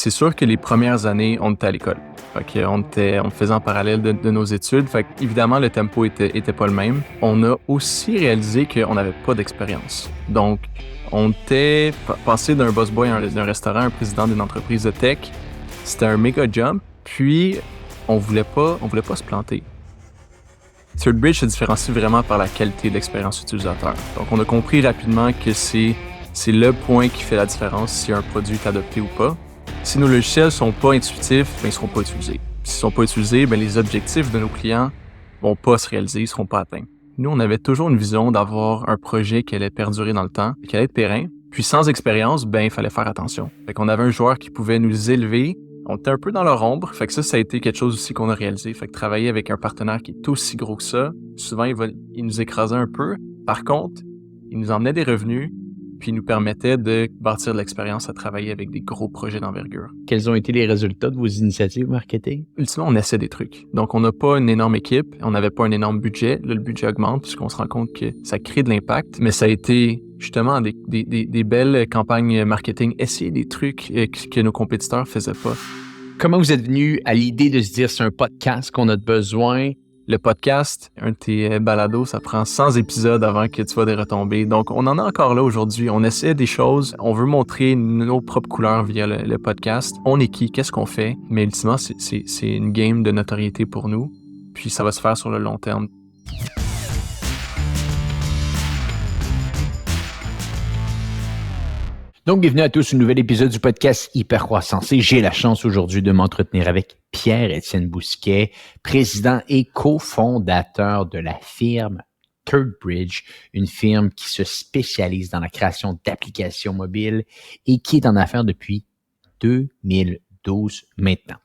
C'est sûr que les premières années, on était à l'école. On le faisait en parallèle de nos études. Évidemment, le tempo était pas le même. On a aussi réalisé qu'on n'avait pas d'expérience. Donc, on était passé d'un boss boy d'un restaurant à un président d'une entreprise de tech. C'était un méga jump. Puis, on voulait pas se planter. ThirdBridge se différencie vraiment par la qualité de l'expérience utilisateur. Donc, on a compris rapidement que c'est le point qui fait la différence si un produit est adopté ou pas. Si nos logiciels sont pas intuitifs, ils seront pas utilisés. S'ils sont pas utilisés, les objectifs de nos clients vont pas se réaliser, ils seront pas atteints. Nous, on avait toujours une vision d'avoir un projet qui allait perdurer dans le temps, qui allait être périn. Puis sans expérience, il fallait faire attention. On avait un joueur qui pouvait nous élever. On était un peu dans leur ombre. Ça a été quelque chose aussi qu'on a réalisé. Travailler avec un partenaire qui est aussi gros que ça, souvent, il nous écrasait un peu. Par contre, il nous emmenait des revenus, puis il nous permettait de bâtir de l'expérience à travailler avec des gros projets d'envergure. Quels ont été les résultats de vos initiatives marketing? Ultimement, on essaie des trucs. Donc, on n'a pas une énorme équipe, on n'avait pas un énorme budget. Là, le budget augmente puisqu'on se rend compte que ça crée de l'impact, mais ça a été justement des belles campagnes marketing, essayer des trucs que nos compétiteurs faisaient pas. Comment vous êtes venu à l'idée de se dire c'est un podcast qu'on a besoin? Le podcast, un de tes balados, ça prend 100 épisodes avant que tu vois des retombées. Donc, on en a encore là aujourd'hui. On essaie des choses. On veut montrer nos propres couleurs via le podcast. On est qui? Qu'est-ce qu'on fait? Mais ultimement, c'est une game de notoriété pour nous. Puis, ça va se faire sur le long terme. Donc, bienvenue à tous, un nouvel épisode du podcast Hypercroissance. Et j'ai la chance aujourd'hui de m'entretenir avec Pierre-Étienne Bousquet, président et cofondateur de la firme ThirdBridge, une firme qui se spécialise dans la création d'applications mobiles et qui est en affaires depuis 2012 maintenant.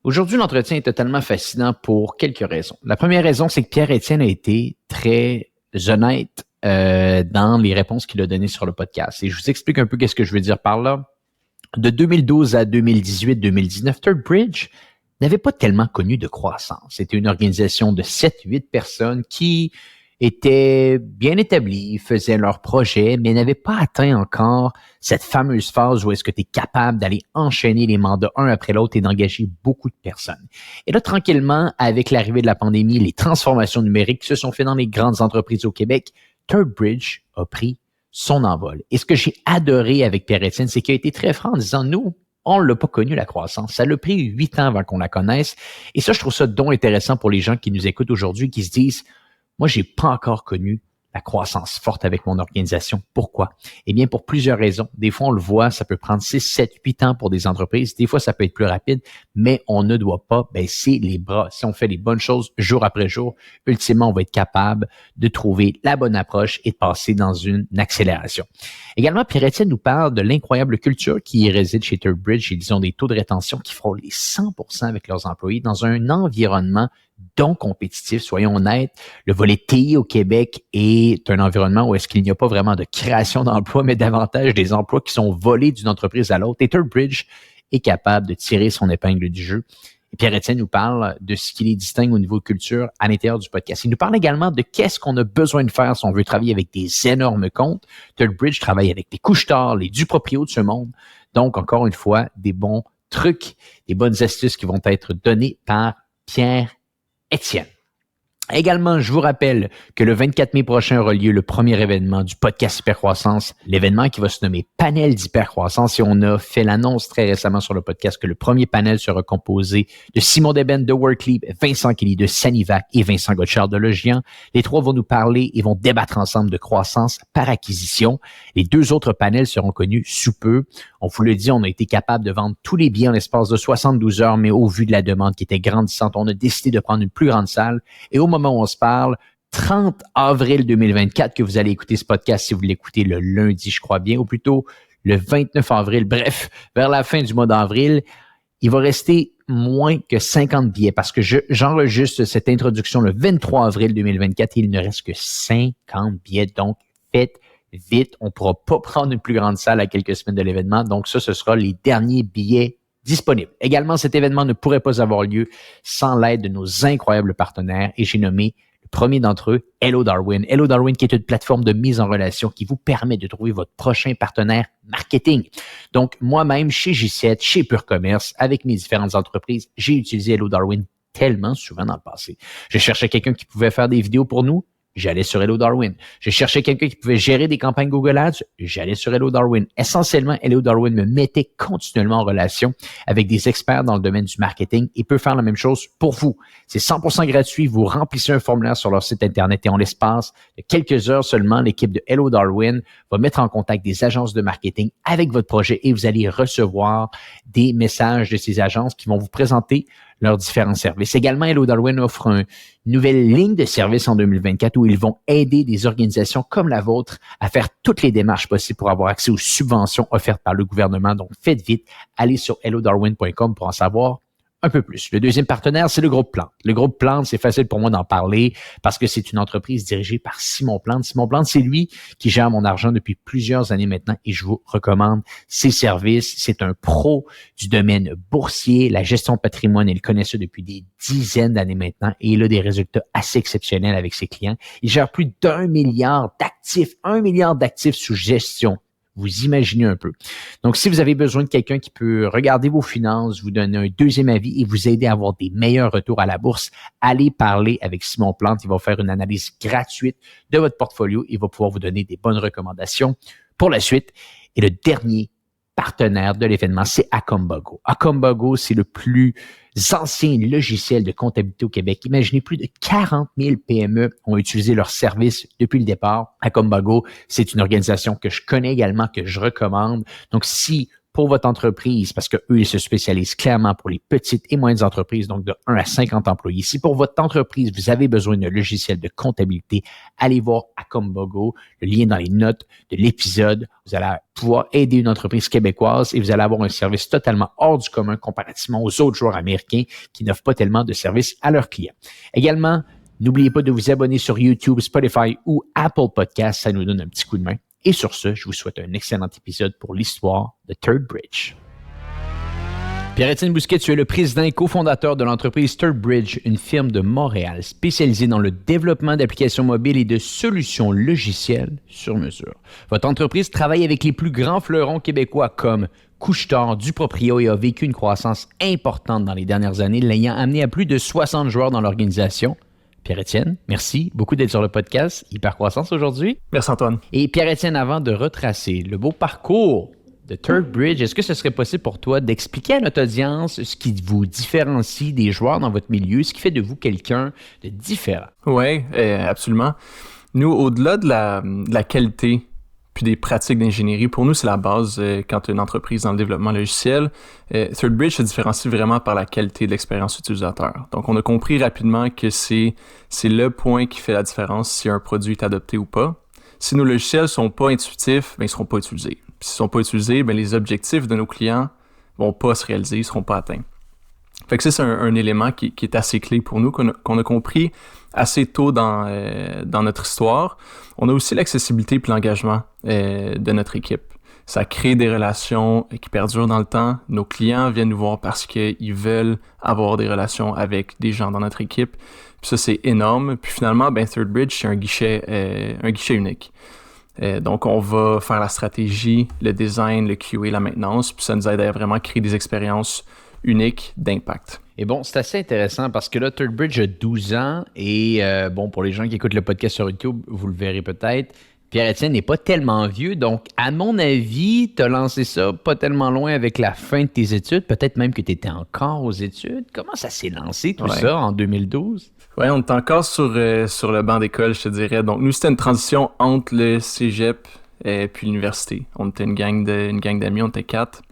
Aujourd'hui, l'entretien est totalement fascinant pour quelques raisons. La première raison, c'est que Pierre-Étienne a été très honnête dans les réponses qu'il a données sur le podcast. Et je vous explique un peu qu'est-ce que je veux dire par là. De 2012 à 2018-2019, ThirdBridge n'avait pas tellement connu de croissance. C'était une organisation de 7-8 personnes qui étaient bien établies, faisaient leurs projets, mais n'avaient pas atteint encore cette fameuse phase où est-ce que tu es capable d'aller enchaîner les mandats un après l'autre et d'engager beaucoup de personnes. Et là, tranquillement, avec l'arrivée de la pandémie, les transformations numériques qui se sont faites dans les grandes entreprises au Québec, ThirdBridge a pris son envol. Et ce que j'ai adoré avec Pierre-Étienne, c'est qu'il a été très franc en disant, nous, on l'a pas connu la croissance. Ça l'a pris 8 ans avant qu'on la connaisse. Et ça, je trouve ça donc intéressant pour les gens qui nous écoutent aujourd'hui, qui se disent, moi, j'ai pas encore connu la croissance forte avec mon organisation. Pourquoi? Eh bien, pour plusieurs raisons. Des fois, on le voit, ça peut prendre 6, 7, 8 ans pour des entreprises. Des fois, ça peut être plus rapide, mais on ne doit pas baisser les bras. Si on fait les bonnes choses jour après jour, ultimement, on va être capable de trouver la bonne approche et de passer dans une accélération. Également, Pierre-Étienne nous parle de l'incroyable culture qui réside chez ThirdBridge. Ils ont des taux de rétention qui frôlent les 100% avec leurs employés dans un environnement donc compétitif, soyons honnêtes. Le volet TI au Québec est un environnement où est-ce qu'il n'y a pas vraiment de création d'emplois, mais davantage des emplois qui sont volés d'une entreprise à l'autre. Et ThirdBridge est capable de tirer son épingle du jeu. Et Pierre-Étienne nous parle de ce qui les distingue au niveau culture à l'intérieur du podcast. Il nous parle également de qu'est-ce qu'on a besoin de faire si on veut travailler avec des énormes comptes. ThirdBridge travaille avec les Couche-Tard, les Duproprio de ce monde. Donc, encore une fois, des bons trucs, des bonnes astuces qui vont être données par Pierre-Étienne. Également, je vous rappelle que le 24 mai prochain aura lieu le premier événement du podcast Hypercroissance, l'événement qui va se nommer Panel d'Hypercroissance. Et on a fait l'annonce très récemment sur le podcast que le premier panel sera composé de Simon Deben de Workleap, Vincent Kelly de Sanivac et Vincent Gotchard de Logian. Les trois vont nous parler et vont débattre ensemble de croissance par acquisition. Les deux autres panels seront connus sous peu. On vous le dit, on a été capable de vendre tous les billets en l'espace de 72 heures, mais au vu de la demande qui était grandissante, on a décidé de prendre une plus grande salle. Et au moment où on se parle, 30 avril 2024, que vous allez écouter ce podcast si vous l'écoutez le lundi, je crois bien, ou plutôt le 29 avril, bref, vers la fin du mois d'avril, il va rester moins que 50 billets parce que j'enregistre cette introduction le 23 avril 2024 et il ne reste que 50 billets. Donc, faites vite. On ne pourra pas prendre une plus grande salle à quelques semaines de l'événement. Donc, ça, ce sera les derniers billets disponibles. Également, cet événement ne pourrait pas avoir lieu sans l'aide de nos incroyables partenaires et j'ai nommé le premier d'entre eux, Hello Darwin. Hello Darwin qui est une plateforme de mise en relation qui vous permet de trouver votre prochain partenaire marketing. Donc, moi-même, chez J7, chez Pure Commerce, avec mes différentes entreprises, j'ai utilisé Hello Darwin tellement souvent dans le passé. Je cherchais quelqu'un qui pouvait faire des vidéos pour nous. J'allais sur Hello Darwin. Je cherchais quelqu'un qui pouvait gérer des campagnes Google Ads. J'allais sur Hello Darwin. Essentiellement, Hello Darwin me mettait continuellement en relation avec des experts dans le domaine du marketing et peut faire la même chose pour vous. C'est 100% gratuit. Vous remplissez un formulaire sur leur site Internet et en l'espace de quelques heures seulement, l'équipe de Hello Darwin va mettre en contact des agences de marketing avec votre projet et vous allez recevoir des messages de ces agences qui vont vous présenter leurs différents services. Également, Hello Darwin offre une nouvelle ligne de service en 2024 où ils vont aider des organisations comme la vôtre à faire toutes les démarches possibles pour avoir accès aux subventions offertes par le gouvernement. Donc, faites vite, allez sur hellodarwin.com pour en savoir un peu plus. Le deuxième partenaire, c'est le groupe Plante. Le groupe Plante, c'est facile pour moi d'en parler parce que c'est une entreprise dirigée par Simon Plante. Simon Plante, c'est lui qui gère mon argent depuis plusieurs années maintenant et je vous recommande ses services. C'est un pro du domaine boursier, la gestion de patrimoine. Il connaît ça depuis des dizaines d'années maintenant et il a des résultats assez exceptionnels avec ses clients. Il gère plus d'1 milliard d'actifs, 1 milliard d'actifs sous gestion. Vous imaginez un peu. Donc, si vous avez besoin de quelqu'un qui peut regarder vos finances, vous donner un deuxième avis et vous aider à avoir des meilleurs retours à la bourse, allez parler avec Simon Plante. Il va faire une analyse gratuite de votre portfolio. Il va pouvoir vous donner des bonnes recommandations pour la suite. Et le dernier partenaire de l'événement, c'est Acombago. Acombago, c'est le plus ancien logiciel de comptabilité au Québec. Imaginez, plus de 40 000 PME ont utilisé leur service depuis le départ. Acombago, c'est une organisation que je connais également, que je recommande. Donc, si pour votre entreprise, parce que eux, ils se spécialisent clairement pour les petites et moyennes entreprises, donc de 1 à 50 employés. Si pour votre entreprise, vous avez besoin d'un logiciel de comptabilité, allez voir Acombago, le lien dans les notes de l'épisode. Vous allez pouvoir aider une entreprise québécoise et vous allez avoir un service totalement hors du commun comparativement aux autres joueurs américains qui n'offrent pas tellement de services à leurs clients. Également, n'oubliez pas de vous abonner sur YouTube, Spotify ou Apple Podcasts. Ça nous donne un petit coup de main. Et sur ce, je vous souhaite un excellent épisode pour l'histoire de Third Bridge. Pierre-Étienne Bousquet, tu es le président et cofondateur de l'entreprise Third Bridge, une firme de Montréal spécialisée dans le développement d'applications mobiles et de solutions logicielles sur mesure. Votre entreprise travaille avec les plus grands fleurons québécois comme Couche-Tard, Duproprio et a vécu une croissance importante dans les dernières années, l'ayant amené à plus de 60 joueurs dans l'organisation. Pierre-Étienne, merci beaucoup d'être sur le podcast Hypercroissance aujourd'hui. Merci Antoine. Et Pierre-Étienne, avant de retracer le beau parcours de Third Bridge, est-ce que ce serait possible pour toi d'expliquer à notre audience ce qui vous différencie des joueurs dans votre milieu, ce qui fait de vous quelqu'un de différent? Oui, absolument. Nous, au-delà de la qualité puis des pratiques d'ingénierie, pour nous, c'est la base quand tu as une entreprise dans le développement logiciel. Third Bridge se différencie vraiment par la qualité de l'expérience utilisateur. Donc, on a compris rapidement que c'est le point qui fait la différence si un produit est adopté ou pas. Si nos logiciels ne sont pas intuitifs, ben, ils ne seront pas utilisés. Puis, s'ils ne sont pas utilisés, ben, les objectifs de nos clients ne vont pas se réaliser, ils ne seront pas atteints. Fait que ça, c'est un élément qui est assez clé pour nous, qu'on a compris assez tôt dans notre histoire. On a aussi l'accessibilité et l'engagement de notre équipe. Ça crée des relations qui perdurent dans le temps. Nos clients viennent nous voir parce qu'ils veulent avoir des relations avec des gens dans notre équipe. Puis ça, c'est énorme. Puis finalement, ben, Third Bridge, c'est un guichet unique. Donc, on va faire la stratégie, le design, le QA, la maintenance. Puis ça nous aide à vraiment créer des expériences unique d'impact. Et bon, c'est assez intéressant parce que là, Third Bridge a 12 ans et bon, pour les gens qui écoutent le podcast sur YouTube, vous le verrez peut-être, Pierre-Étienne n'est pas tellement vieux. Donc, à mon avis, tu as lancé ça pas tellement loin avec la fin de tes études. Peut-être même que tu étais encore aux études. Comment ça s'est lancé tout ça en 2012? Oui, on est encore sur le banc d'école, je te dirais. Donc, nous, c'était une transition entre le cégep et puis l'université. On était une gang d'amis, on était 4.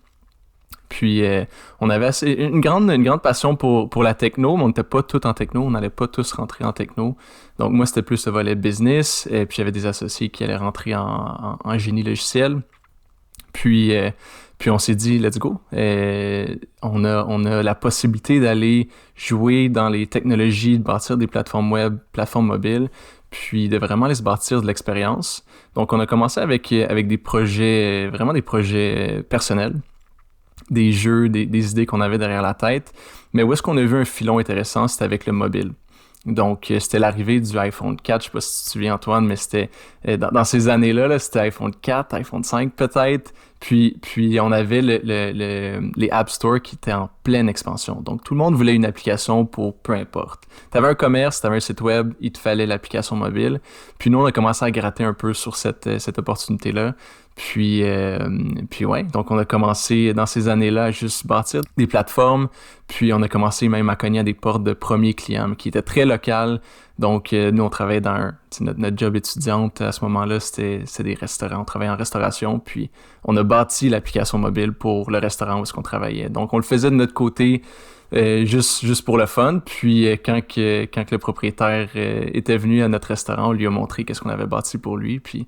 Puis, on avait une grande passion pour la techno, mais on n'était pas tous en techno, on n'allait pas tous rentrer en techno. Donc, moi, c'était plus le volet business, et puis j'avais des associés qui allaient rentrer en génie logiciel. Puis on s'est dit, let's go. On a la possibilité d'aller jouer dans les technologies, de bâtir des plateformes web, plateformes mobiles, puis de vraiment aller se bâtir de l'expérience. Donc, on a commencé avec des projets, vraiment des projets personnels. Des jeux, des idées qu'on avait derrière la tête. Mais où est-ce qu'on a vu un filon intéressant, c'était avec le mobile. Donc, c'était l'arrivée du iPhone 4. Je sais pas si tu te souviens, Antoine, mais c'était dans ces années-là, là, c'était iPhone 4, iPhone 5 peut-être. Puis on avait les App Store qui étaient en pleine expansion. Donc, tout le monde voulait une application pour peu importe. Tu avais un commerce, tu avais un site web, il te fallait l'application mobile. Puis nous, on a commencé à gratter un peu sur cette opportunité-là. Puis ouais, donc on a commencé dans ces années-là à juste bâtir des plateformes, puis on a commencé même à cogner à des portes de premiers clients qui étaient très locales. Donc nous, on travaillait dans notre job étudiante à ce moment-là, c'était des restaurants, on travaillait en restauration, puis on a bâti l'application mobile pour le restaurant où est-ce qu'on travaillait. Donc on le faisait de notre côté juste pour le fun, puis quand le propriétaire était venu à notre restaurant, on lui a montré qu'est-ce qu'on avait bâti pour lui, puis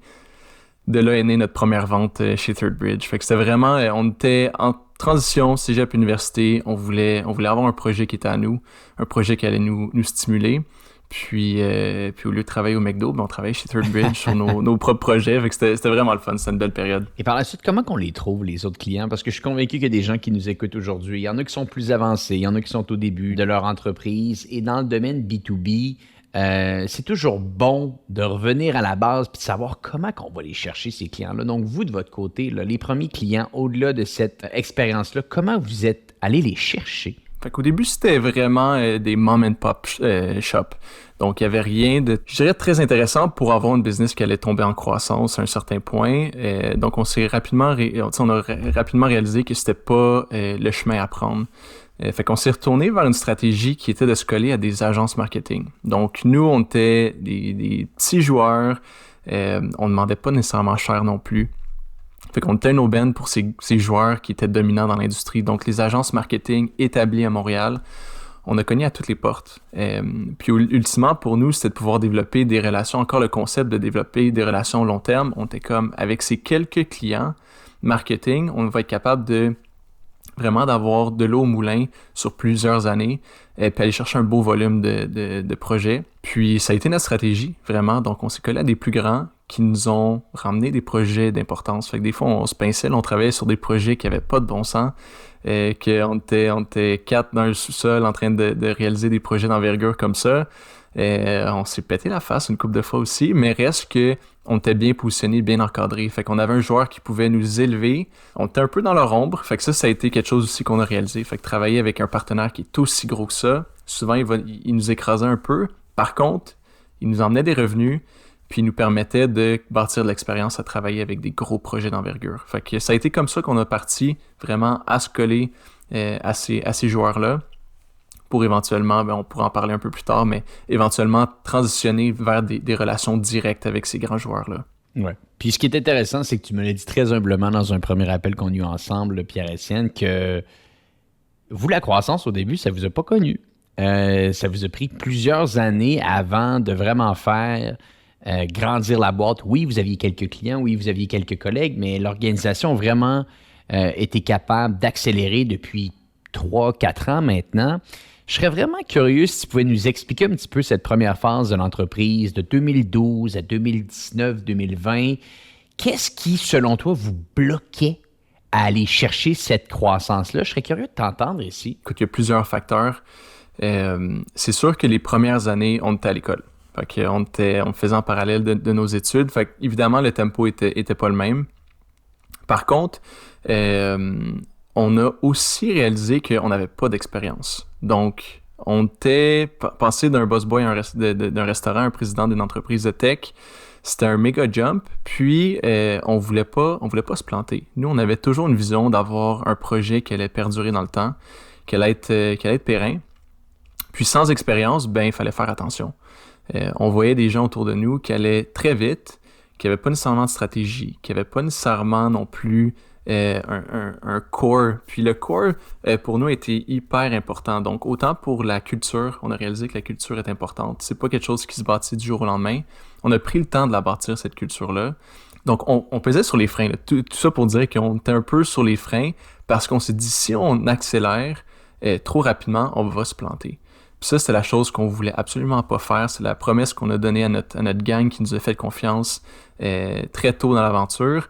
de là est née notre première vente chez Third Bridge. Fait que c'était vraiment, on était en transition, cégep université, on voulait avoir un projet qui était à nous, un projet qui allait nous stimuler. Puis au lieu de travailler au McDo, on travaillait chez Third Bridge sur nos propres projets. Fait que c'était vraiment le fun, c'était une belle période. Et par la suite, comment qu'on les trouve, les autres clients? Parce que je suis convaincu qu'il y a des gens qui nous écoutent aujourd'hui. Il y en a qui sont plus avancés, il y en a qui sont au début de leur entreprise. Et dans le domaine B2B, c'est toujours bon de revenir à la base puis de savoir comment qu'on va les chercher, ces clients-là. Donc, vous, de votre côté, là, les premiers clients, au-delà de cette expérience-là, comment vous êtes allés les chercher? Fait qu'au début, c'était vraiment des mom-and-pop shops. Donc, il n'y avait rien de, je dirais, très intéressant pour avoir une business qui allait tomber en croissance à un certain point. Donc, on a rapidement réalisé que c'était pas le chemin à prendre. Fait qu'on s'est retourné vers une stratégie qui était de se coller à des agences marketing. Donc, nous, on était des petits joueurs. On demandait pas nécessairement cher non plus. Fait qu'on était une aubaine pour ces joueurs qui étaient dominants dans l'industrie. Donc, les agences marketing établies à Montréal, on a cogné à toutes les portes. Puis, ultimement, pour nous, c'était de pouvoir développer des relations. Encore le concept de développer des relations long terme. On était comme, avec ces quelques clients marketing, on va être capable de vraiment d'avoir de l'eau au moulin sur plusieurs années, puis aller chercher un beau volume de projets. Puis ça a été notre stratégie, vraiment. Donc on s'est collé à des plus grands qui nous ont ramené des projets d'importance. Fait que des fois, on se pinçait, on travaillait sur des projets qui n'avaient pas de bon sens, qu'on était 4 dans le sous-sol en train de réaliser des projets d'envergure comme ça. On s'est pété la face une couple de fois aussi, mais reste que on était bien positionné, bien encadré. Fait qu'on avait un joueur qui pouvait nous élever. On était un peu dans leur ombre. Fait que ça a été quelque chose aussi qu'on a réalisé. Fait que travailler avec un partenaire qui est aussi gros que ça, souvent, il nous écrasait un peu. Par contre, il nous emmenait des revenus, puis il nous permettait de bâtir de l'expérience à travailler avec des gros projets d'envergure. Fait que ça a été comme ça qu'on a parti vraiment à se coller à ces joueurs-là, pour éventuellement, on pourra en parler un peu plus tard, mais éventuellement transitionner vers des relations directes avec ces grands joueurs-là. Ouais. Puis ce qui est intéressant, c'est que tu me l'as dit très humblement dans un premier appel qu'on a eu ensemble, Pierre-Étienne, que vous, la croissance au début, ça vous a pas connu. Ça vous a pris plusieurs années avant de vraiment faire grandir la boîte. Oui, vous aviez quelques clients, oui, vous aviez quelques collègues, mais l'organisation a vraiment été capable d'accélérer depuis 3-4 ans maintenant. Je serais vraiment curieux si tu pouvais nous expliquer un petit peu cette première phase de l'entreprise de 2012 à 2019-2020. Qu'est-ce qui, selon toi, vous bloquait à aller chercher cette croissance-là? Je serais curieux de t'entendre ici. Écoute, il y a plusieurs facteurs. C'est sûr que les premières années, on était à l'école. Fait qu'on faisait en parallèle de nos études. Fait évidemment, le tempo était pas le même. Par contre, on a aussi réalisé qu'on n'avait pas d'expérience. Donc, on était passé d'un boss boy d'un restaurant à un président d'une entreprise de tech. C'était un méga jump. Puis, on voulait pas se planter. Nous, on avait toujours une vision d'avoir un projet qui allait perdurer dans le temps, qui allait être périn. Puis, sans expérience, il fallait faire attention. On voyait des gens autour de nous qui allaient très vite, qui n'avaient pas nécessairement de stratégie, qui n'avaient pas nécessairement non plus un core. Puis le core, pour nous, était hyper important. Donc, autant pour la culture, on a réalisé que la culture est importante. C'est pas quelque chose qui se bâtit du jour au lendemain. On a pris le temps de la bâtir, cette culture-là. Donc, on pesait sur les freins. Là. Tout ça pour dire qu'on était un peu sur les freins parce qu'on s'est dit, si on accélère trop rapidement, on va se planter. Puis ça, c'était la chose qu'on voulait absolument pas faire. C'est la promesse qu'on a donnée à notre gang qui nous a fait confiance très tôt dans l'aventure.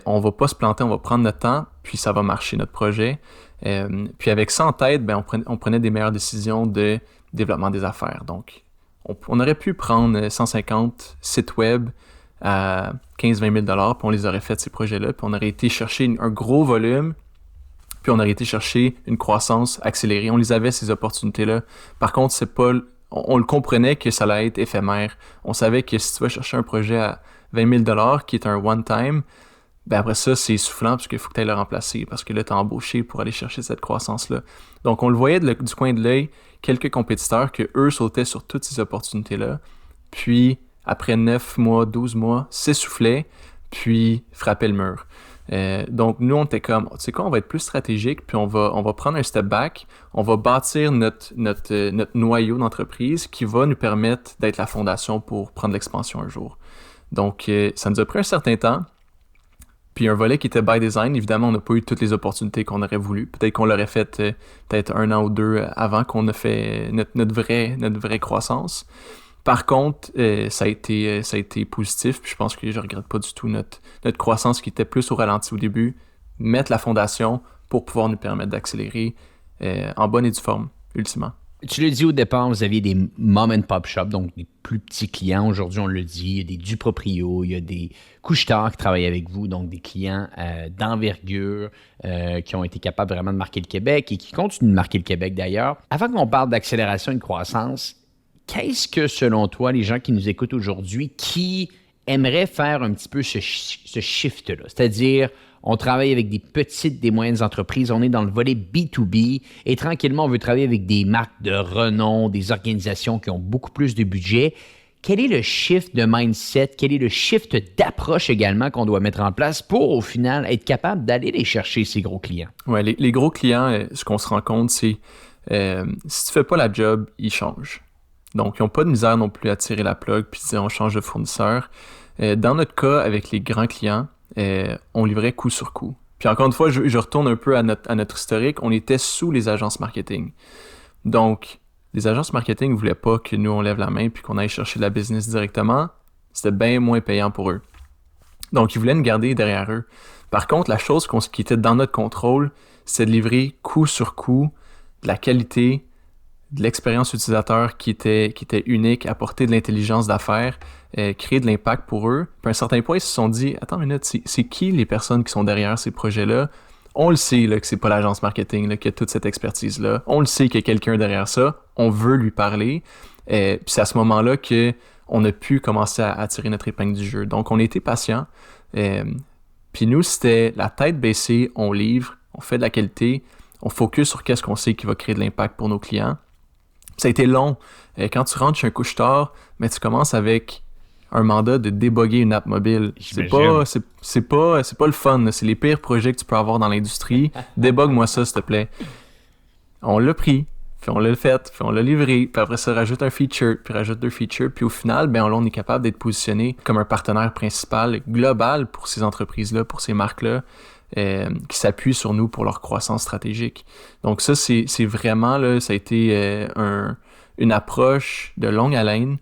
On va pas se planter, on va prendre notre temps, puis ça va marcher, notre projet. Puis avec ça en tête, on prenait des meilleures décisions de développement des affaires. Donc, on aurait pu prendre 150 sites web à 15-20 000 $, puis on les aurait fait, ces projets-là, puis on aurait été chercher un gros volume, puis on aurait été chercher une croissance accélérée. On les avait, ces opportunités-là. Par contre, c'est pas... On le comprenait que ça allait être éphémère. On savait que si tu vas chercher un projet à 20 000 $ qui est un one-time, ben après ça, c'est essoufflant parce qu'il faut que tu ailles le remplacer parce que là, tu as embauché pour aller chercher cette croissance-là. Donc, on le voyait du coin de l'œil, quelques compétiteurs que eux sautaient sur toutes ces opportunités-là. Puis, après 9 mois, 12 mois, s'essoufflaient, puis frappaient le mur. Donc, nous, on était comme, tu sais quoi, on va être plus stratégique, puis on va prendre un step back, on va bâtir notre noyau d'entreprise qui va nous permettre d'être la fondation pour prendre l'expansion un jour. Donc, ça nous a pris un certain temps. Puis un volet qui était by design, évidemment, on n'a pas eu toutes les opportunités qu'on aurait voulu. Peut-être qu'on l'aurait fait peut-être 1 an ou 2 avant qu'on a fait notre vraie croissance. Par contre, ça a été positif, puis je pense que je regrette pas du tout notre croissance qui était plus au ralenti au début, mettre la fondation pour pouvoir nous permettre d'accélérer en bonne et due forme, ultimement. Tu l'as dit au départ, vous aviez des mom-and-pop shops, donc des plus petits clients. Aujourd'hui, on le dit, il y a des Duproprio, il y a des Couche-Tard qui travaillent avec vous, donc des clients d'envergure qui ont été capables vraiment de marquer le Québec et qui continuent de marquer le Québec d'ailleurs. Avant qu'on parle d'accélération et de croissance, qu'est-ce que, selon toi, les gens qui nous écoutent aujourd'hui, qui aimeraient faire un petit peu ce shift-là? C'est-à-dire, on travaille avec des petites, des moyennes entreprises, on est dans le volet B2B et tranquillement, on veut travailler avec des marques de renom, des organisations qui ont beaucoup plus de budget. Quel est le shift de mindset? Quel est le shift d'approche également qu'on doit mettre en place pour, au final, être capable d'aller les chercher, ces gros clients? Oui, les gros clients, ce qu'on se rend compte, c'est si tu fais pas la job, ils changent. Donc, ils n'ont pas de misère non plus à tirer la plug puis dire on change de fournisseur. Dans notre cas, avec les grands clients, on livrait coup sur coup. Puis encore une fois, je retourne un peu à notre historique. On était sous les agences marketing. Donc, les agences marketing ne voulaient pas que nous, on lève la main puis qu'on aille chercher de la business directement. C'était bien moins payant pour eux. Donc, ils voulaient nous garder derrière eux. Par contre, la chose qui était dans notre contrôle, c'est de livrer coup sur coup de la qualité, de l'expérience utilisateur qui était unique, apporter de l'intelligence d'affaires, créer de l'impact pour eux. Puis à un certain point, ils se sont dit, attends une minute, c'est qui les personnes qui sont derrière ces projets-là? On le sait là, que c'est pas l'agence marketing là, qui a toute cette expertise-là. On le sait qu'il y a quelqu'un derrière ça. On veut lui parler. Puis c'est à ce moment-là qu'on a pu commencer à tirer notre épingle du jeu. Donc, on a été patient. Puis nous, c'était la tête baissée, on livre, on fait de la qualité, on focus sur qu'est-ce qu'on sait qui va créer de l'impact pour nos clients. Ça a été long. Quand tu rentres chez un Couche-Tard, mais tu commences avec un mandat de déboguer une app mobile. C'est pas le fun. Là. C'est les pires projets que tu peux avoir dans l'industrie. Débogue-moi ça, s'il te plaît. On l'a pris, puis on l'a fait, puis on l'a livré, puis après ça, rajoute un feature, puis rajoute 2 features, puis au final, on est capable d'être positionné comme un partenaire principal, global pour ces entreprises-là, pour ces marques-là, qui s'appuient sur nous pour leur croissance stratégique. Donc ça, c'est vraiment, là, ça a été une approche de longue haleine,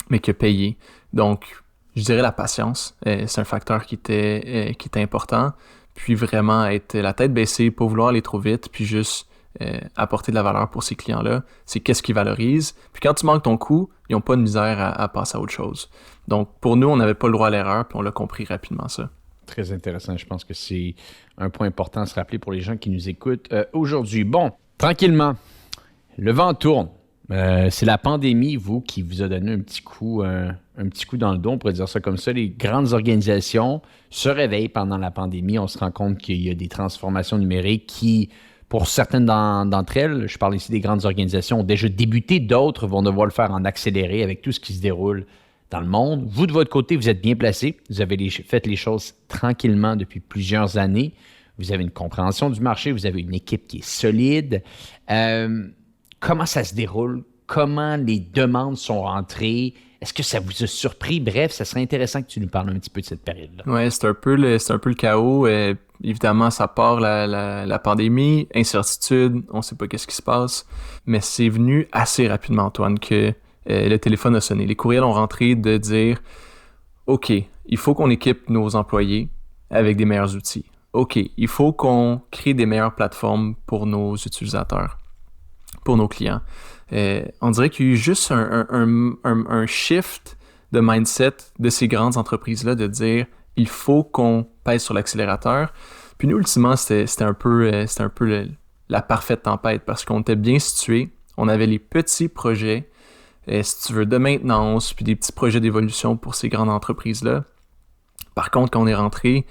mais qui a payé. Donc, je dirais la patience, c'est un facteur qui était important, puis vraiment être la tête baissée, pas vouloir aller trop vite, puis juste apporter de la valeur pour ces clients-là. C'est qu'est-ce qu'ils valorisent. Puis quand tu manques ton coup, ils n'ont pas de misère à passer à autre chose. Donc, pour nous, on n'avait pas le droit à l'erreur, puis on l'a compris rapidement, ça. Très intéressant. Je pense que c'est un point important à se rappeler pour les gens qui nous écoutent aujourd'hui. Bon, tranquillement, le vent tourne. C'est la pandémie, qui vous a donné un petit coup dans le dos, on pourrait dire ça comme ça. Les grandes organisations se réveillent pendant la pandémie. On se rend compte qu'il y a des transformations numériques qui, pour certaines d'entre elles, je parle ici des grandes organisations, ont déjà débuté. D'autres vont devoir le faire en accéléré avec tout ce qui se déroule dans le monde. Vous, de votre côté, vous êtes bien placé. Vous avez fait les choses tranquillement depuis plusieurs années. Vous avez une compréhension du marché. Vous avez une équipe qui est solide. Comment ça se déroule? Comment les demandes sont rentrées? Est-ce que ça vous a surpris? Bref, ça serait intéressant que tu nous parles un petit peu de cette période-là. Oui, c'est un peu le chaos. Évidemment, ça part la pandémie, incertitude, on ne sait pas qu'est-ce qui se passe. Mais c'est venu assez rapidement, Antoine, que le téléphone a sonné. Les courriels ont rentré de dire « OK, il faut qu'on équipe nos employés avec des meilleurs outils. OK, il faut qu'on crée des meilleures plateformes pour nos utilisateurs. » pour nos clients. On dirait qu'il y a eu juste un shift de mindset de ces grandes entreprises-là de dire il faut qu'on pèse sur l'accélérateur. Puis nous, ultimement, c'était un peu la parfaite tempête parce qu'on était bien situés. On avait les petits projets, si tu veux, de maintenance, puis des petits projets d'évolution pour ces grandes entreprises-là. Par contre, quand on est rentré,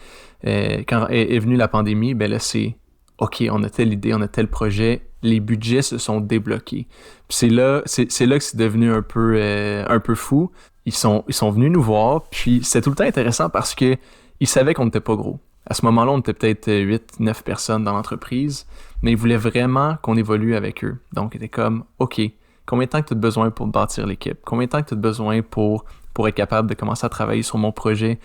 quand est venue la pandémie, ben là, c'est OK, on a telle idée, on a tel projet, les budgets se sont débloqués. Puis c'est là que c'est devenu un peu fou. Ils sont venus nous voir, puis c'était tout le temps intéressant parce que ils savaient qu'on n'était pas gros. À ce moment-là, on était peut-être 8-9 personnes dans l'entreprise, mais ils voulaient vraiment qu'on évolue avec eux. Donc, ils étaient comme, OK, combien de temps que tu as besoin pour bâtir l'équipe? Combien de temps que tu as besoin pour être capable de commencer à travailler sur mon projet?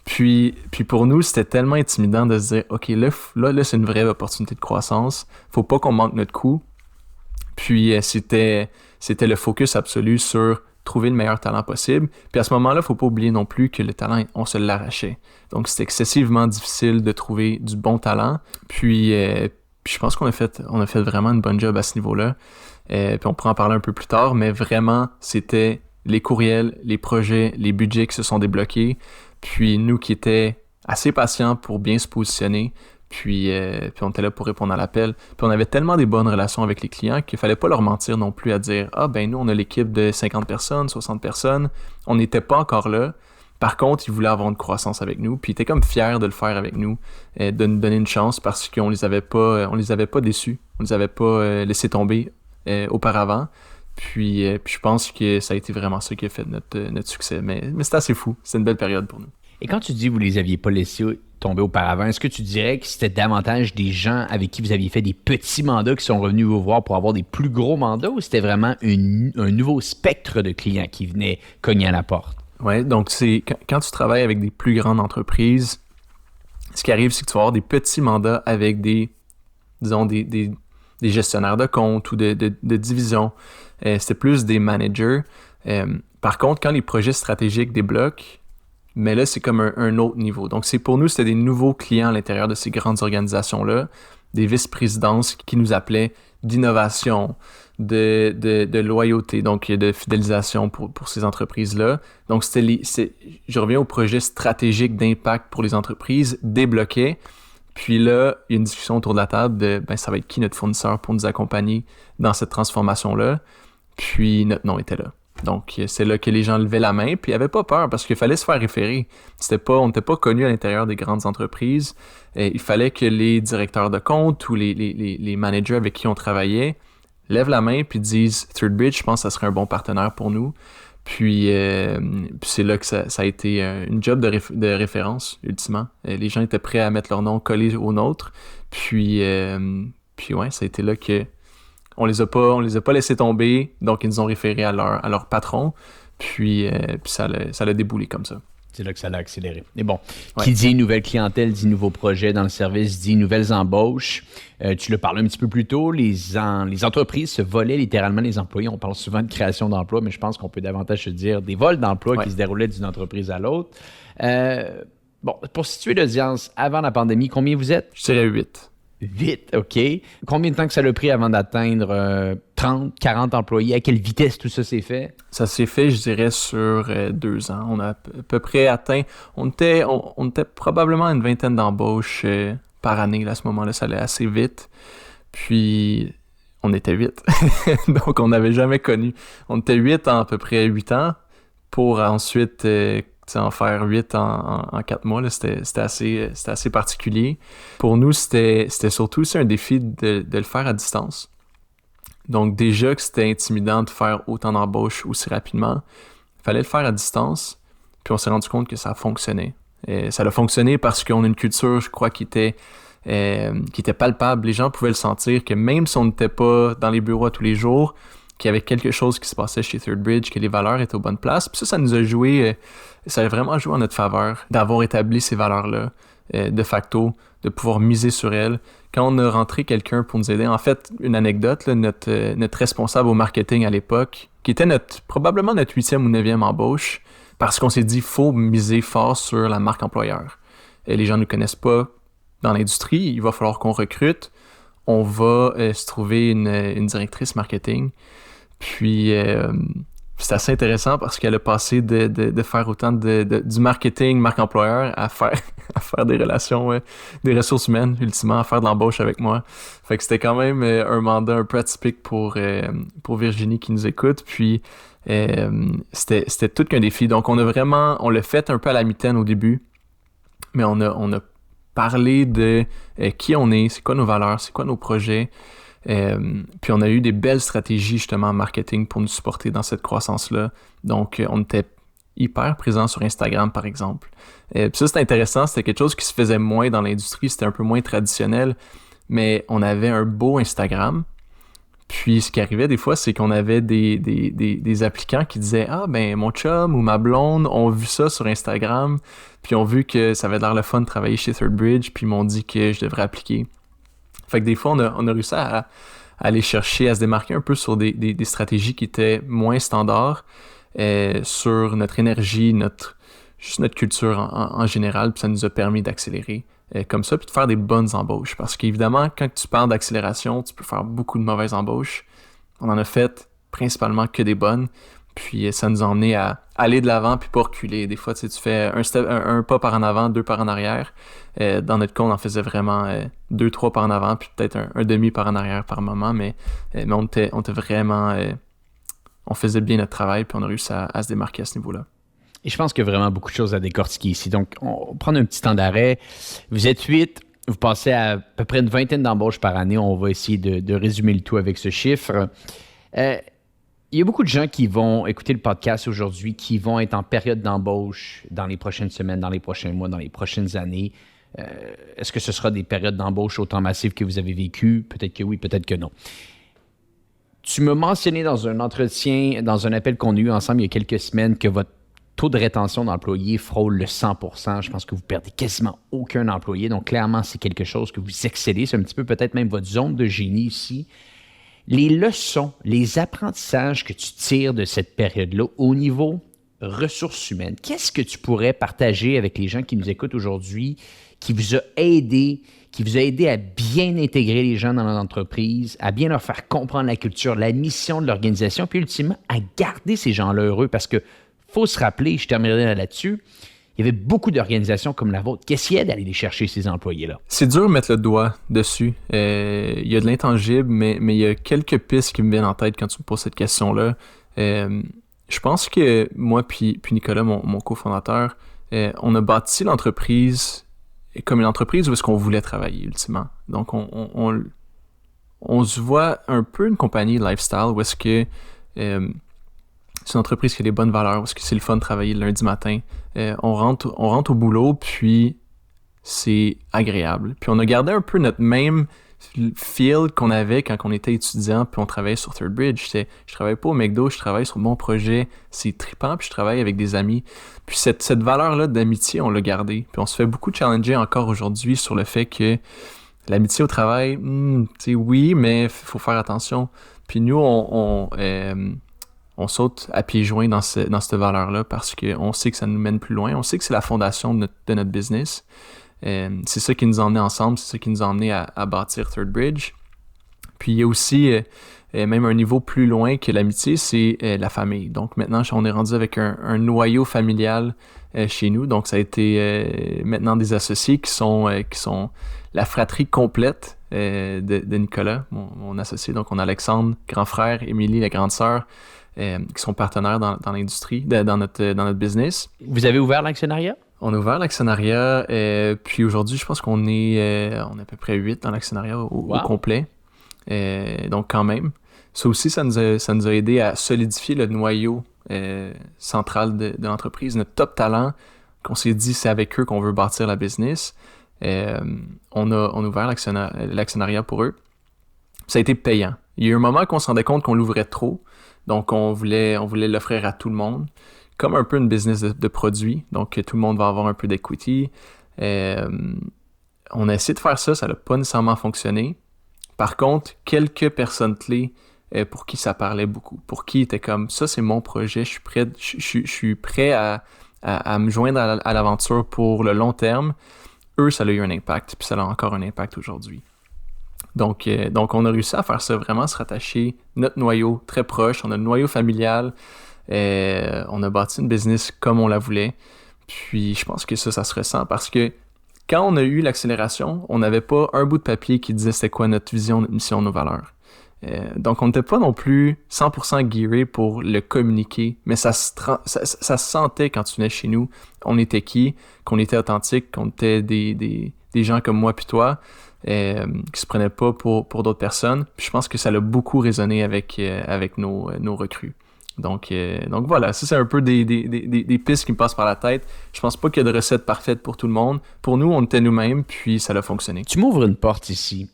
Puis pour nous, c'était tellement intimidant de se dire, OK, là c'est une vraie opportunité de croissance. Faut pas qu'on manque notre coup. Puis c'était le focus absolu sur trouver le meilleur talent possible. Puis à ce moment-là, faut pas oublier non plus que le talent, on se l'arrachait. Donc c'était excessivement difficile de trouver du bon talent. Puis je pense qu'on a fait vraiment une bonne job à ce niveau-là. Puis on pourra en parler un peu plus tard, mais vraiment, c'était les courriels, les projets, les budgets qui se sont débloqués. Puis nous qui étions assez patients pour bien se positionner, puis on était là pour répondre à l'appel. Puis on avait tellement des bonnes relations avec les clients qu'il fallait pas leur mentir non plus à dire « Ah ben nous on a l'équipe de 50 personnes, 60 personnes. » On n'était pas encore là. Par contre, ils voulaient avoir une croissance avec nous, puis ils étaient comme fiers de le faire avec nous, de nous donner une chance parce qu'on les avait pas déçus, on les avait pas laissés tomber auparavant. Puis je pense que ça a été vraiment ça qui a fait notre succès. Mais c'était assez fou. C'était une belle période pour nous. Et quand tu dis que vous ne les aviez pas laissés tomber auparavant, est-ce que tu dirais que c'était davantage des gens avec qui vous aviez fait des petits mandats qui sont revenus vous voir pour avoir des plus gros mandats ou c'était vraiment un nouveau spectre de clients qui venait cogner à la porte? Oui, donc c'est quand tu travailles avec des plus grandes entreprises, ce qui arrive, c'est que tu vas avoir des petits mandats avec des gestionnaires de compte ou de division. C'était plus des managers. Par contre, quand les projets stratégiques débloquent, mais là, c'est comme un autre niveau. Donc, pour nous, c'était des nouveaux clients à l'intérieur de ces grandes organisations-là, des vice-présidences qui nous appelaient d'innovation, de loyauté, donc de fidélisation pour ces entreprises-là. Donc, je reviens au projet stratégique d'impact pour les entreprises, débloqué. Puis là, il y a une discussion autour de la table de ça va être qui notre fournisseur pour nous accompagner dans cette transformation-là. Puis notre nom était là. Donc, c'est là que les gens levaient la main, puis ils n'avaient pas peur parce qu'il fallait se faire référer. On n'était pas connus à l'intérieur des grandes entreprises. Il fallait que les directeurs de compte ou les managers avec qui on travaillait lèvent la main puis disent « ThirdBridge, je pense que ça serait un bon partenaire pour nous. » Puis c'est là que ça a été une job de référence, ultimement. Les gens étaient prêts à mettre leur nom collé au nôtre. Puis ouais, ça a été là que on les a pas laissés tomber, donc ils nous ont référé à leur patron, puis ça l'a déboulé comme ça. C'est là que ça l'a accéléré. Mais bon, Qui dit nouvelle clientèle, dit nouveaux projets dans le service, dit nouvelles embauches. Tu le parlais un petit peu plus tôt, les entreprises se volaient littéralement les employés. On parle souvent de création d'emplois, mais je pense qu'on peut davantage se dire des vols d'emplois qui se déroulaient d'une entreprise à l'autre. Bon, pour situer l'audience, avant la pandémie, combien vous êtes? Je dirais 8. 8, OK. Combien de temps que ça a pris avant d'atteindre 30, 40 employés? À quelle vitesse tout ça s'est fait? Ça s'est fait, je dirais, sur 2 ans. On a à peu près atteint... On était probablement à une vingtaine d'embauches par année. Là, à ce moment-là, ça allait assez vite. Puis, on était 8. Donc, on n'avait jamais connu. On était 8 en à peu près 8 ans pour ensuite... en faire 8 en 4 mois, là, c'était assez particulier. Pour nous, c'était surtout aussi un défi de le faire à distance. Donc déjà que c'était intimidant de faire autant d'embauches aussi rapidement, il fallait le faire à distance, puis on s'est rendu compte que ça fonctionnait. Ça a fonctionné parce qu'on a une culture, je crois, qui était palpable. Les gens pouvaient le sentir que même si on n'était pas dans les bureaux à tous les jours, qu'il y avait quelque chose qui se passait chez ThirdBridge, que les valeurs étaient aux bonnes places. Puis ça nous a joué, ça a vraiment joué en notre faveur d'avoir établi ces valeurs-là, de facto, de pouvoir miser sur elles. Quand on a rentré quelqu'un pour nous aider, en fait, une anecdote, là, notre responsable au marketing à l'époque, qui était probablement notre 8e ou 9e embauche, parce qu'on s'est dit, il faut miser fort sur la marque employeur. Et les gens ne nous connaissent pas dans l'industrie, il va falloir qu'on recrute. on va se trouver une directrice marketing. Puis c'est assez intéressant parce qu'elle a passé de faire autant du marketing, marque employeur, à faire des relations, des ressources humaines, ultimement, à faire de l'embauche avec moi. Fait que c'était quand même un mandat un peu atypique pour Virginie qui nous écoute. Puis c'était tout qu'un défi. Donc on l'a fait un peu à la mitaine au début, mais on a parlé de qui on est, c'est quoi nos valeurs, c'est quoi nos projets. Puis on a eu des belles stratégies justement en marketing pour nous supporter dans cette croissance-là. Donc on était hyper présent sur Instagram par exemple. Puis ça c'est intéressant, c'était quelque chose qui se faisait moins dans l'industrie, c'était un peu moins traditionnel, mais on avait un beau Instagram. Puis ce qui arrivait des fois, c'est qu'on avait des applicants qui disaient « Ah ben mon chum ou ma blonde ont vu ça sur Instagram, puis ont vu que ça avait l'air le fun de travailler chez Third Bridge, puis ils m'ont dit que je devrais appliquer. » Fait que des fois, on a réussi à aller chercher, à se démarquer un peu sur des stratégies qui étaient moins standards sur notre énergie, juste notre culture en général, puis ça nous a permis d'accélérer comme ça, puis de faire des bonnes embauches. Parce qu'évidemment, quand tu parles d'accélération, tu peux faire beaucoup de mauvaises embauches. On en a fait principalement que des bonnes, puis ça nous a emmené à aller de l'avant puis pas reculer. Des fois, tu fais un pas par en avant, 2 pas en arrière. Dans notre cas, on en faisait vraiment 2, 3 pas en avant, puis peut-être un demi par en arrière par moment, mais on était vraiment... on faisait bien notre travail, puis on a réussi à se démarquer à ce niveau-là. Et je pense qu'il y a vraiment beaucoup de choses à décortiquer ici. Donc, on va prendre un petit temps d'arrêt. Vous êtes 8, vous passez à peu près une vingtaine d'embauches par année. On va essayer de résumer le tout avec ce chiffre. Il y a beaucoup de gens qui vont écouter le podcast aujourd'hui, qui vont être en période d'embauche dans les prochaines semaines, dans les prochains mois, dans les prochaines années. Est-ce que ce sera des périodes d'embauche autant massives que vous avez vécues? Peut-être que oui, peut-être que non. Tu m'as mentionné dans un entretien, dans un appel qu'on a eu ensemble il y a quelques semaines, que votre taux de rétention d'employés frôle le 100%. Je pense que vous perdez quasiment aucun employé. Donc, clairement, c'est quelque chose que vous excellez. C'est un petit peu peut-être même votre zone de génie ici. Les leçons, les apprentissages que tu tires de cette période-là au niveau ressources humaines, qu'est-ce que tu pourrais partager avec les gens qui nous écoutent aujourd'hui, qui vous a aidé à bien intégrer les gens dans l'entreprise, à bien leur faire comprendre la culture, la mission de l'organisation, puis ultimement à garder ces gens-là heureux? Parce que faut se rappeler, je terminerai là-dessus, il y avait beaucoup d'organisations comme la vôtre qui essayaient d'aller les chercher, ces employés-là. C'est dur de mettre le doigt dessus. Il y a de l'intangible, mais il y a quelques pistes qui me viennent en tête quand tu me poses cette question-là. Je pense que moi puis Nicolas, mon cofondateur, on a bâti l'entreprise comme une entreprise où est-ce qu'on voulait travailler, ultimement. Donc, on se voit un peu une compagnie lifestyle où est-ce que c'est une entreprise qui a des bonnes valeurs, où est-ce que c'est le fun de travailler le lundi matin. On rentre au boulot, puis c'est agréable. Puis on a gardé un peu notre même feel qu'on avait quand on était étudiant, puis on travaillait sur Third Bridge. Je travaille pas au McDo, je travaille sur mon projet, c'est trippant, puis je travaille avec des amis. Puis cette valeur-là d'amitié, on l'a gardée. Puis on se fait beaucoup challenger encore aujourd'hui sur le fait que l'amitié au travail, oui, mais il faut faire attention. Puis nous, on saute à pieds joints dans cette valeur-là parce qu'on sait que ça nous mène plus loin. On sait que c'est la fondation de notre business. C'est ça qui nous a emmenés ensemble, c'est ça qui nous a emmenés à bâtir Third Bridge. Puis il y a aussi même un niveau plus loin que l'amitié, c'est la famille. Donc maintenant, on est rendu avec un noyau familial chez nous. Donc ça a été maintenant des associés qui sont la fratrie complète de Nicolas, mon associé. Donc on a Alexandre, grand frère, Émilie, la grande sœur, qui sont partenaires dans l'industrie, dans notre business. Vous avez ouvert l'actionnariat? On a ouvert l'actionnariat, puis aujourd'hui, je pense qu'on est à peu près 8 dans l'actionnariat au complet. Donc quand même. Ça aussi, ça nous a aidé à solidifier le noyau central de l'entreprise. Notre top talent, qu'on s'est dit, c'est avec eux qu'on veut bâtir la business. On a ouvert l'actionnariat pour eux. Ça a été payant. Il y a eu un moment qu'on se rendait compte qu'on l'ouvrait trop. Donc, on voulait l'offrir à tout le monde, comme un peu une business de produits. Donc, tout le monde va avoir un peu d'equity. On a essayé de faire ça, ça n'a pas nécessairement fonctionné. Par contre, quelques personnes clés pour qui ça parlait beaucoup, pour qui était comme, ça c'est mon projet, je suis prêt à me joindre à l'aventure pour le long terme. Eux, ça a eu un impact, puis ça a encore un impact aujourd'hui. Donc, on a réussi à faire ça, vraiment se rattacher notre noyau très proche. On a le noyau familial. On a bâti une business comme on la voulait. Puis, je pense que ça se ressent parce que quand on a eu l'accélération, on n'avait pas un bout de papier qui disait c'était quoi notre vision, notre mission, nos valeurs. Donc, on n'était pas non plus 100% gearé pour le communiquer, mais ça se sentait quand tu venais chez nous. On était qui? Qu'on était authentique, qu'on était des gens comme moi puis toi, qui se prenaient pas pour d'autres personnes. Puis je pense que ça a beaucoup résonné avec nos recrues. Donc voilà, ça c'est un peu des pistes qui me passent par la tête. Je pense pas qu'il y a de recette parfaite pour tout le monde. Pour nous, on était nous-mêmes, puis ça a fonctionné. Tu m'ouvres une porte ici.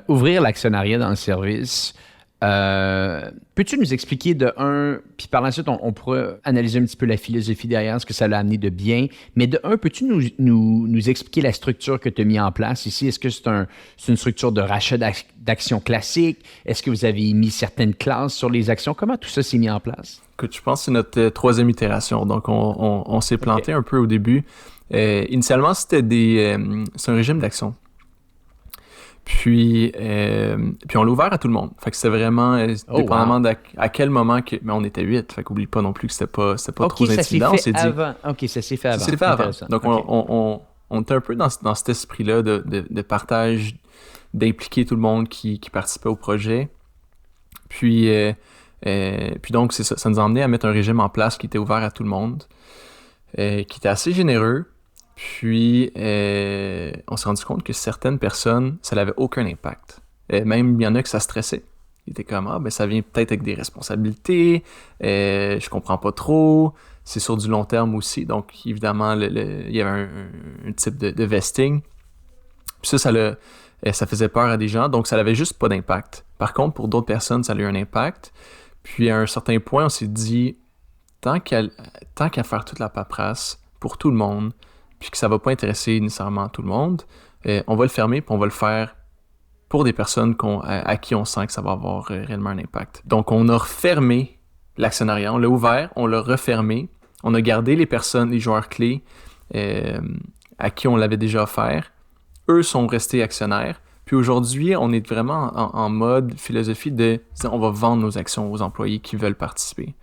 Ouvrir l'actionnariat dans le service. Peux-tu nous expliquer de un, puis par la suite, on pourra analyser un petit peu la philosophie derrière, ce que ça l'a amené de bien, mais de un, peux-tu nous expliquer la structure que tu as mis en place ici? Est-ce que c'est une structure de rachat d'actions classique? Est-ce que vous avez mis certaines classes sur les actions? Comment tout ça s'est mis en place? Écoute, je pense que c'est notre troisième itération, donc on s'est planté un peu au début. Initialement, c'est un régime d'actions. Puis on l'a ouvert à tout le monde. Fait que c'était vraiment dépendamment à quel moment mais on était 8. Fait qu'oublie pas non plus que c'était pas trop intimidant. OK, ça s'est fait avant. Ça s'est fait avant. Donc on était un peu dans cet esprit-là de partage, d'impliquer tout le monde qui participait au projet. Puis donc c'est ça. Ça nous a emmené à mettre un régime en place qui était ouvert à tout le monde, qui était assez généreux. Puis, on s'est rendu compte que certaines personnes, ça n'avait aucun impact. Même, il y en a que ça stressait. Ils étaient comme, ça vient peut-être avec des responsabilités, je comprends pas trop, c'est sur du long terme aussi. Donc, évidemment, il y avait un type de vesting. Puis ça faisait peur à des gens, donc ça n'avait juste pas d'impact. Par contre, pour d'autres personnes, ça a eu un impact. Puis, à un certain point, on s'est dit, tant qu'à faire toute la paperasse pour tout le monde, puis que ça va pas intéresser nécessairement tout le monde, on va le fermer, puis on va le faire pour des personnes à qui on sent que ça va avoir réellement un impact. Donc, on a refermé l'actionnariat, on l'a ouvert, on l'a refermé, on a gardé les personnes, les joueurs clés à qui on l'avait déjà offert. Eux sont restés actionnaires. Puis aujourd'hui, on est vraiment en mode philosophie on va vendre nos actions aux employés qui veulent participer.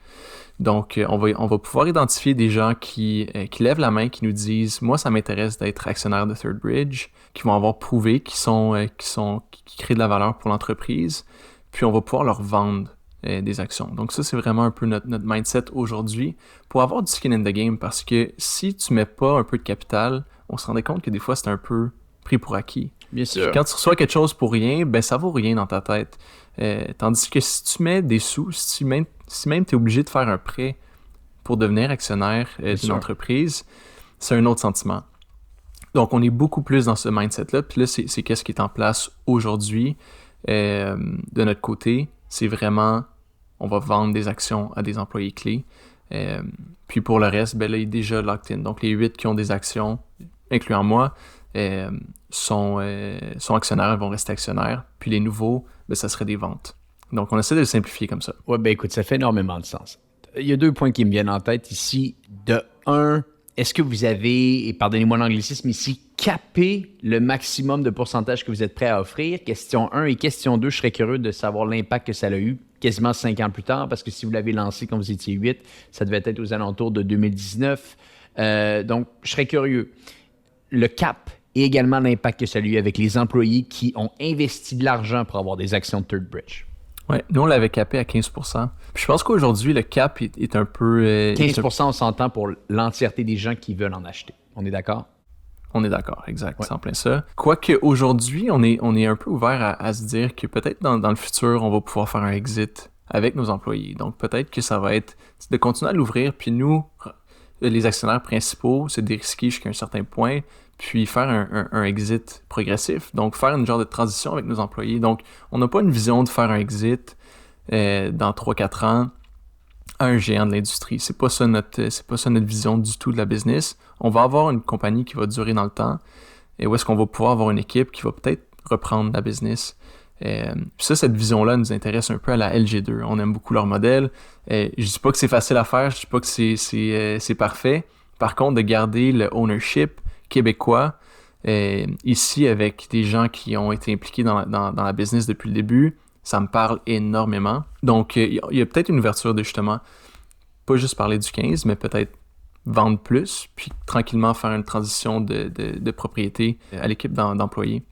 Donc, on va pouvoir identifier des gens qui lèvent la main, qui nous disent « Moi, ça m'intéresse d'être actionnaire de Third Bridge », qui vont avoir prouvé qui créent de la valeur pour l'entreprise. Puis, on va pouvoir leur vendre des actions. Donc, ça, c'est vraiment un peu notre mindset aujourd'hui pour avoir du skin in the game. Parce que si tu mets pas un peu de capital, on se rendait compte que des fois, c'est un peu pris pour acquis. Bien sûr. Puis quand tu reçois quelque chose pour rien, ben ça vaut rien dans ta tête. Tandis que si tu mets des sous, si même tu es obligé de faire un prêt pour devenir actionnaire d'une entreprise, c'est un autre sentiment. Donc, on est beaucoup plus dans ce mindset-là. Puis là, c'est qu'est-ce qui est en place aujourd'hui de notre côté. C'est vraiment, on va vendre des actions à des employés clés. Puis pour le reste, ben là, il est déjà locked in. Donc, les 8 qui ont des actions, incluant moi, sont actionnaires, vont rester actionnaires. Puis les nouveaux, ben, ça serait des ventes. Donc, on essaie de le simplifier comme ça. Oui, ben écoute, ça fait énormément de sens. Il y a 2 points qui me viennent en tête ici. De un, est-ce que vous avez, et pardonnez-moi l'anglicisme ici, capé le maximum de pourcentage que vous êtes prêt à offrir? Question 1 et question 2, je serais curieux de savoir l'impact que ça a eu quasiment 5 ans plus tard, parce que si vous l'avez lancé quand vous étiez 8, ça devait être aux alentours de 2019. Donc, je serais curieux. Le cap et également l'impact que ça a eu avec les employés qui ont investi de l'argent pour avoir des actions de Third Bridge. Oui, nous, on l'avait capé à 15%. Puis je pense qu'aujourd'hui, le cap est un peu... 15%, on s'entend pour l'entièreté des gens qui veulent en acheter. On est d'accord? On est d'accord, exact. Ouais. C'est en plein ça. Quoique aujourd'hui, on est un peu ouvert à se dire que peut-être dans le futur, on va pouvoir faire un exit avec nos employés. Donc peut-être que ça va être de continuer à l'ouvrir. Puis nous, les actionnaires principaux, c'est de risquer jusqu'à un certain point, puis faire un exit progressif. Donc, faire une genre de transition avec nos employés. Donc, on n'a pas une vision de faire un exit dans 3-4 ans à un géant de l'industrie. C'est pas ça notre vision du tout de la business. On va avoir une compagnie qui va durer dans le temps et où est-ce qu'on va pouvoir avoir une équipe qui va peut-être reprendre la business. Puis ça, cette vision-là nous intéresse un peu à la LG2. On aime beaucoup leur modèle. Je dis pas que c'est facile à faire, je dis pas que c'est parfait. Par contre, de garder le ownership québécois, Ici, avec des gens qui ont été impliqués dans la business depuis le début, ça me parle énormément. Donc, il y a peut-être une ouverture de justement, pas juste parler du 15, mais peut-être vendre plus, puis tranquillement faire une transition de propriété à l'équipe d'employés.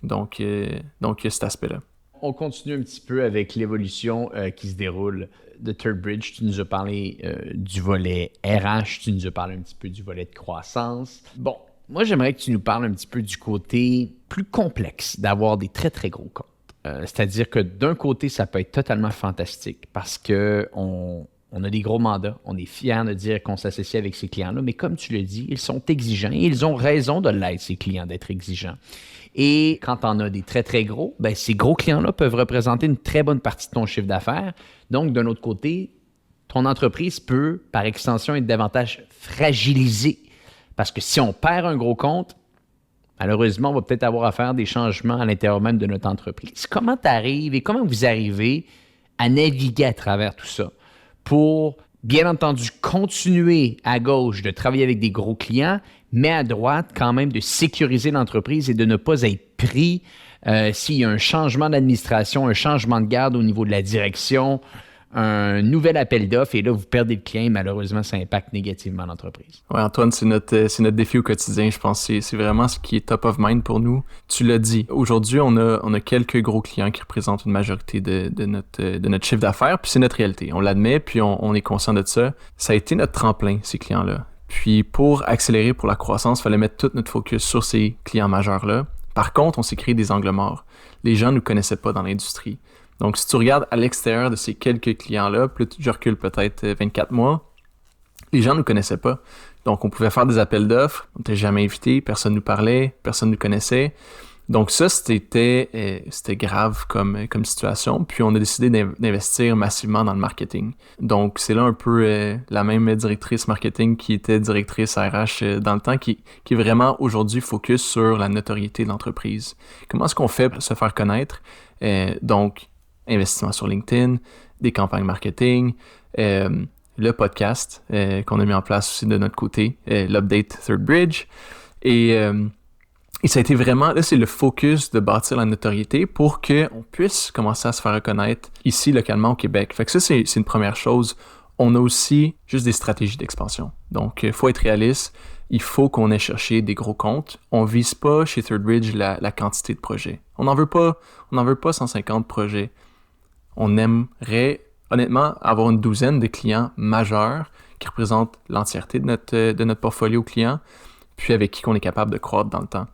Donc, il y a cet aspect-là. On continue un petit peu avec l'évolution qui se déroule de Third Bridge. Tu nous as parlé du volet RH, tu nous as parlé un petit peu du volet de croissance. Bon, moi, j'aimerais que tu nous parles un petit peu du côté plus complexe d'avoir des très, très gros comptes. C'est-à-dire que d'un côté, ça peut être totalement fantastique parce qu'on a des gros mandats, on est fiers de dire qu'on s'associe avec ces clients-là, mais comme tu le dis, ils sont exigeants et ils ont raison de l'être, ces clients, d'être exigeants. Et quand on a des très, très gros, ben, ces gros clients-là peuvent représenter une très bonne partie de ton chiffre d'affaires. Donc, d'un autre côté, ton entreprise peut, par extension, être davantage fragilisée. Parce que si on perd un gros compte, malheureusement, on va peut-être avoir à faire des changements à l'intérieur même de notre entreprise. Comment tu arrives et comment vous arrivez à naviguer à travers tout ça pour, bien entendu, continuer à gauche de travailler avec des gros clients, mais à droite, quand même, de sécuriser l'entreprise et de ne pas être pris s'il y a un changement d'administration, un changement de garde au niveau de la direction, un nouvel appel d'offres et là, vous perdez le client et malheureusement, ça impacte négativement l'entreprise. Oui, Antoine, c'est notre défi au quotidien. Je pense que c'est vraiment ce qui est top of mind pour nous. Tu l'as dit. Aujourd'hui, on a quelques gros clients qui représentent une majorité de notre chiffre d'affaires, puis c'est notre réalité. On l'admet, puis on est conscient de ça. Ça a été notre tremplin, ces clients-là. Puis pour accélérer pour la croissance, il fallait mettre tout notre focus sur ces clients majeurs-là. Par contre, on s'est créé des angles morts. Les gens ne nous connaissaient pas dans l'industrie. Donc, si tu regardes à l'extérieur de ces quelques clients-là, plus je recule peut-être 24 mois, les gens ne nous connaissaient pas. Donc, on pouvait faire des appels d'offres, on n'était jamais invités, personne ne nous parlait, personne ne nous connaissait. Donc ça, c'était grave comme situation. Puis on a décidé d'investir massivement dans le marketing. Donc c'est là un peu la même directrice marketing qui était directrice RH dans le temps, qui est vraiment aujourd'hui focus sur la notoriété de l'entreprise. Comment est-ce qu'on fait pour se faire connaître? Donc, investissement sur LinkedIn, des campagnes marketing, le podcast qu'on a mis en place aussi de notre côté, l'Update Third Bridge. Et ça a été vraiment, là, c'est le focus de bâtir la notoriété pour qu'on puisse commencer à se faire reconnaître ici, localement, au Québec. Fait que ça, c'est une première chose. On a aussi juste des stratégies d'expansion. Donc, il faut être réaliste. Il faut qu'on ait cherché des gros comptes. On vise pas chez Third Bridge la quantité de projets. On n'en veut pas 150 projets. On aimerait, honnêtement, avoir une douzaine de clients majeurs qui représentent l'entièreté de notre portfolio client, puis avec qui on est capable de croître dans le temps.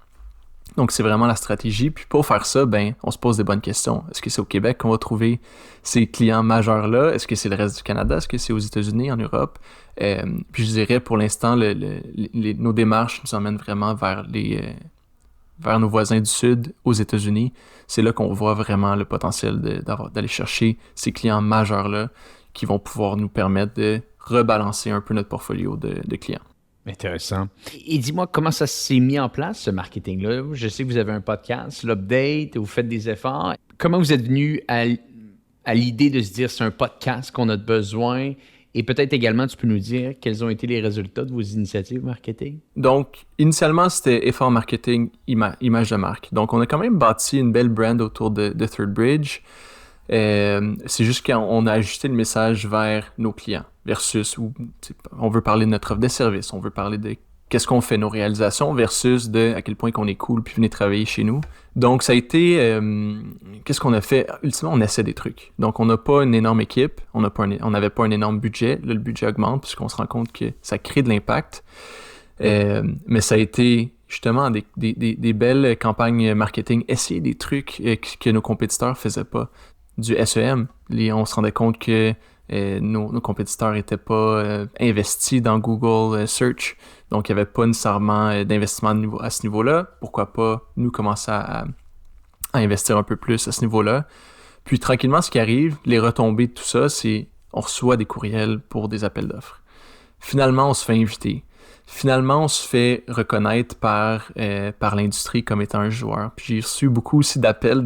Donc, c'est vraiment la stratégie. Puis pour faire ça, on se pose des bonnes questions. Est-ce que c'est au Québec qu'on va trouver ces clients majeurs-là? Est-ce que c'est le reste du Canada? Est-ce que c'est aux États-Unis, en Europe? Puis je dirais, pour l'instant, nos démarches nous emmènent vraiment vers nos voisins du Sud, aux États-Unis. C'est là qu'on voit vraiment le potentiel d'aller chercher ces clients majeurs-là qui vont pouvoir nous permettre de rebalancer un peu notre portfolio de clients. Intéressant. Et dis-moi, comment ça s'est mis en place, ce marketing-là? Je sais que vous avez un podcast, l'Update, vous faites des efforts. Comment vous êtes venu à l'idée de se dire c'est un podcast qu'on a besoin? Et peut-être également, tu peux nous dire quels ont été les résultats de vos initiatives marketing? Donc, initialement, c'était effort marketing, image de marque. Donc, on a quand même bâti une belle brand autour de Third Bridge. C'est juste qu'on a ajusté le message vers nos clients versus où on veut parler de notre offre de service, on veut parler de qu'est-ce qu'on fait, nos réalisations versus de à quel point qu'on est cool puis venez travailler chez nous. Donc ça a été qu'est-ce qu'on a fait? Ultimement, on essaie des trucs. Donc on n'a pas une énorme équipe, on n'avait pas un énorme budget. Là, le budget augmente puisqu'on se rend compte que ça crée de l'impact. Mais ça a été justement des belles campagnes marketing, essayer des trucs que nos compétiteurs faisaient pas. Du SEM, on se rendait compte que nos compétiteurs n'étaient pas investis dans Google Search, donc il n'y avait pas nécessairement d'investissement à ce niveau-là. Pourquoi pas nous commencer à investir un peu plus à ce niveau-là? Puis tranquillement, ce qui arrive, les retombées de tout ça, c'est on reçoit des courriels pour des appels d'offres. Finalement, on se fait inviter. Finalement, on se fait reconnaître par l'industrie comme étant un joueur. Puis j'ai reçu beaucoup aussi d'appels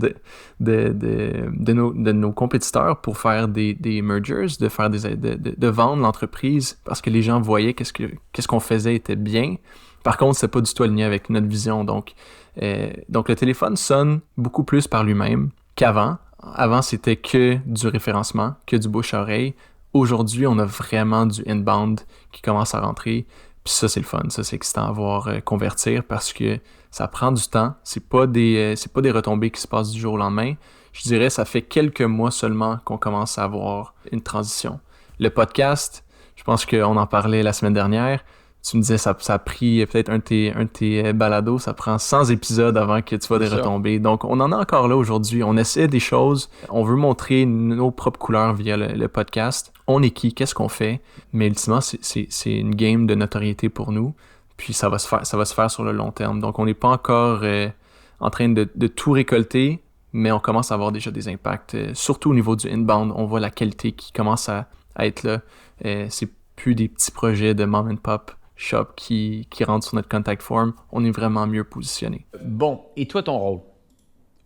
de nos compétiteurs pour faire des mergers, de vendre l'entreprise parce que les gens voyaient qu'est-ce qu'on faisait était bien. Par contre, c'est pas du tout aligné avec notre vision. Donc le téléphone sonne beaucoup plus par lui-même qu'avant. Avant, c'était que du référencement, que du bouche à oreille. Aujourd'hui, on a vraiment du inbound qui commence à rentrer. Puis ça, c'est le fun. Ça, c'est excitant à voir convertir parce que ça prend du temps. C'est pas des retombées qui se passent du jour au lendemain. Je dirais, ça fait quelques mois seulement qu'on commence à avoir une transition. Le podcast, je pense qu'on en parlait la semaine dernière. Tu me disais, ça a pris peut-être un de tes balados, ça prend 100 épisodes avant que tu vois des retombées. Donc, on en a encore là aujourd'hui. On essaie des choses. On veut montrer nos propres couleurs via le podcast. On est qui? Qu'est-ce qu'on fait? Mais ultimement, c'est une game de notoriété pour nous. Puis, ça va se faire sur le long terme. Donc, on n'est pas encore en train de tout récolter, mais on commence à avoir déjà des impacts. Surtout au niveau du inbound, on voit la qualité qui commence à être là. C'est plus des petits projets de mom and pop shop qui rentrent sur notre contact form. On est vraiment mieux positionné. Bon, et toi, ton rôle?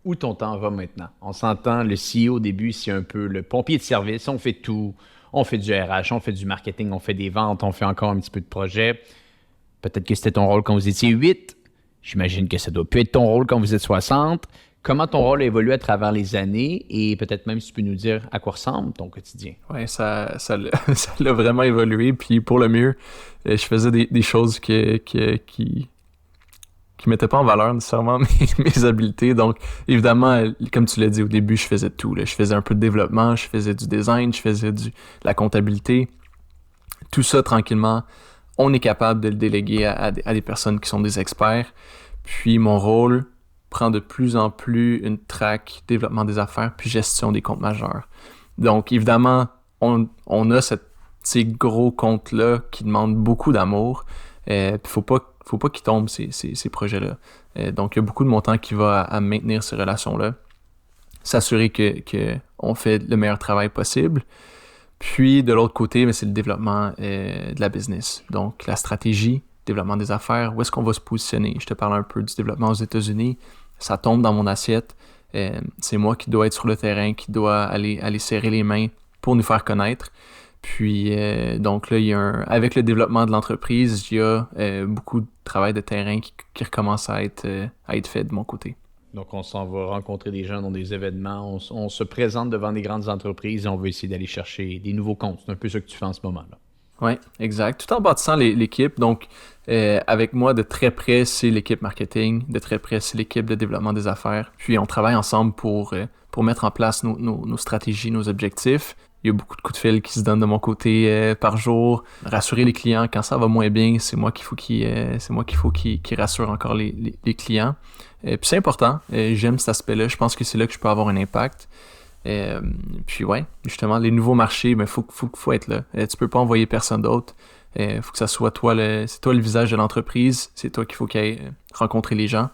Où ton temps va maintenant? On s'entend, le CEO au début, c'est un peu le pompier de service. On fait tout. On fait du RH, on fait du marketing, on fait des ventes, on fait encore un petit peu de projet. Peut-être que c'était ton rôle quand vous étiez 8. J'imagine que ça doit plus être ton rôle quand vous êtes 60. Comment ton rôle a évolué à travers les années et peut-être même si tu peux nous dire à quoi ressemble ton quotidien? Oui, ça l'a vraiment évolué. Puis pour le mieux, je faisais des choses qui mettaient pas en valeur nécessairement mes habiletés. Donc évidemment, comme tu l'as dit au début, je faisais tout. Là. Je faisais un peu de développement, je faisais du design, je faisais de la comptabilité. Tout ça tranquillement, on est capable de le déléguer à des personnes qui sont des experts. Puis mon rôle prend de plus en plus une track développement des affaires puis gestion des comptes majeurs. Donc, évidemment, on a ces gros comptes-là qui demandent beaucoup d'amour. Puis faut pas qu'ils tombent ces projets-là. Donc, il y a beaucoup de mon temps qui va à maintenir ces relations-là. S'assurer que on fait le meilleur travail possible. Puis, de l'autre côté, c'est le développement de la business. Donc, la stratégie, développement des affaires, où est-ce qu'on va se positionner? Je te parle un peu du développement aux États-Unis. Ça tombe dans mon assiette. C'est moi qui dois être sur le terrain, qui dois aller serrer les mains pour nous faire connaître. Puis, donc là, avec le développement de l'entreprise, il y a beaucoup de travail de terrain qui recommence à être fait de mon côté. Donc, on s'en va rencontrer des gens dans des événements. On se présente devant des grandes entreprises et on veut essayer d'aller chercher des nouveaux comptes. C'est un peu ce que tu fais en ce moment-là. Oui, exact. Tout en bâtissant l'équipe. Donc, avec moi, de très près, c'est l'équipe marketing. De très près, c'est l'équipe de développement des affaires. Puis, on travaille ensemble pour mettre en place nos stratégies, nos objectifs. Il y a beaucoup de coups de fil qui se donnent de mon côté par jour. Rassurer les clients quand ça va moins bien, c'est moi qu'il faut qui rassure encore les clients. Puis c'est important. J'aime cet aspect-là. Je pense que c'est là que je peux avoir un impact. Puis ouais, justement, les nouveaux marchés, mais faut être là. Tu peux pas envoyer personne d'autre. Faut que ça soit c'est toi le visage de l'entreprise. C'est toi qu'il faut qu'il aille rencontrer les gens.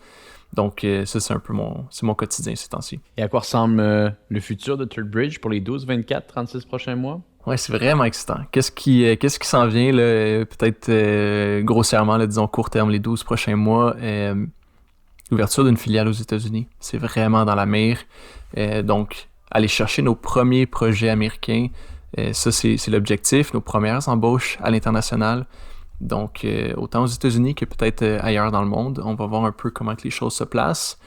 Donc, ça, c'est un peu mon quotidien ces temps-ci. Et à quoi ressemble le futur de Third Bridge pour les 12, 24, 36 prochains mois? Ouais, c'est vraiment excitant. Qu'est-ce qui s'en vient, là, peut-être grossièrement, là, disons court terme, les 12 prochains mois, l'ouverture d'une filiale aux États-Unis. C'est vraiment dans la mire. Donc, aller chercher nos premiers projets américains, ça, c'est l'objectif, nos premières embauches à l'international. Donc, autant aux États-Unis que peut-être ailleurs dans le monde. On va voir un peu comment que les choses se placent.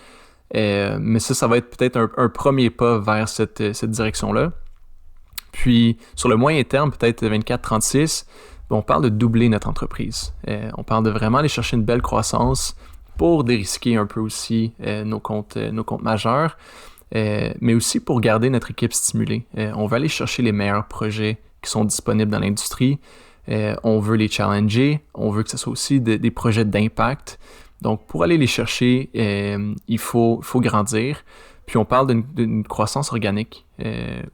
Mais ça va être peut-être un premier pas vers cette direction-là. Puis, sur le moyen terme, peut-être 24-36, on parle de doubler notre entreprise. On parle de vraiment aller chercher une belle croissance pour dérisquer un peu aussi nos comptes majeurs, mais aussi pour garder notre équipe stimulée. On veut aller chercher les meilleurs projets qui sont disponibles dans l'industrie. On veut les challenger, on veut que ce soit aussi des projets d'impact. Donc, pour aller les chercher, il faut grandir. Puis, on parle d'une croissance organique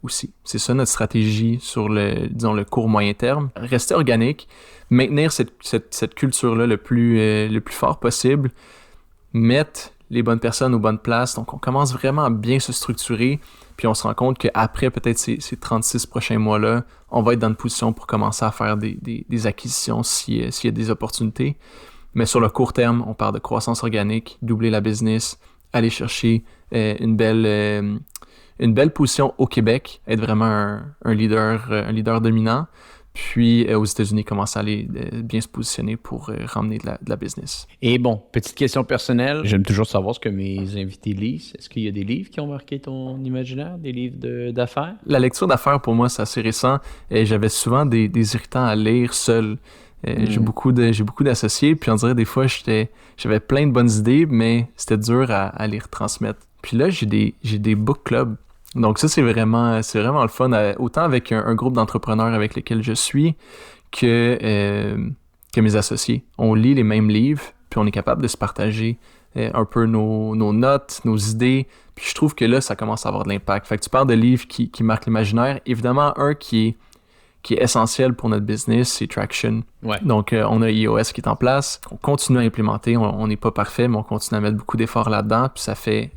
aussi. C'est ça notre stratégie sur le court-moyen terme. Rester organique, maintenir cette culture-là le plus fort possible, mettre les bonnes personnes aux bonnes places. Donc, on commence vraiment à bien se structurer. Puis, on se rend compte qu'après peut-être ces 36 prochains mois-là, on va être dans une position pour commencer à faire des acquisitions s'il y a des opportunités. Mais sur le court terme, on parle de croissance organique, doubler la business, aller chercher une belle position au Québec, être vraiment un leader dominant. Puis aux États-Unis, commencer à aller bien se positionner pour ramener de la business. Et bon, petite question personnelle. J'aime toujours savoir ce que mes invités lisent. Est-ce qu'il y a des livres qui ont marqué ton imaginaire, des livres d'affaires? La lecture d'affaires, pour moi, c'est assez récent. J'avais souvent des irritants à lire seul. J'ai beaucoup d'associés, puis on dirait des fois, j'avais plein de bonnes idées, mais c'était dur à les retransmettre. Puis là, j'ai des book clubs. Donc ça, c'est vraiment le fun, autant avec un groupe d'entrepreneurs avec lesquels je suis que mes associés. On lit les mêmes livres, puis on est capable de se partager un peu nos notes, nos idées. Puis je trouve que là, ça commence à avoir de l'impact. Fait que tu parles de livres qui marquent l'imaginaire. Évidemment, un qui est essentiel pour notre business, c'est Traction. Ouais. Donc, on a iOS qui est en place. On continue à implémenter. On n'est pas parfait, mais on continue à mettre beaucoup d'efforts là-dedans. Puis ça fait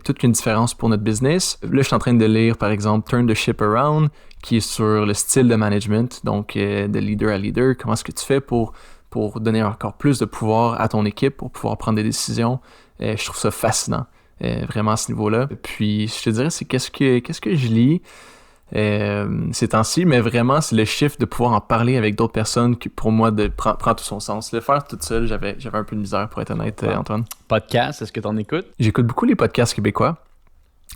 toute une différence pour notre business. Là, je suis en train de lire, par exemple, Turn the Ship Around, qui est sur le style de management, donc de leader à leader. Comment est-ce que tu fais pour donner encore plus de pouvoir à ton équipe, pour pouvoir prendre des décisions? Je trouve ça fascinant, vraiment à ce niveau-là. Puis, je te dirais, c'est qu'est-ce que je lis ces temps-ci, mais vraiment c'est le shift de pouvoir en parler avec d'autres personnes qui pour moi prend tout son sens. Le faire tout seul, j'avais un peu de misère pour être honnête, Antoine. Podcast, est-ce que tu en écoutes? J'écoute beaucoup les podcasts québécois.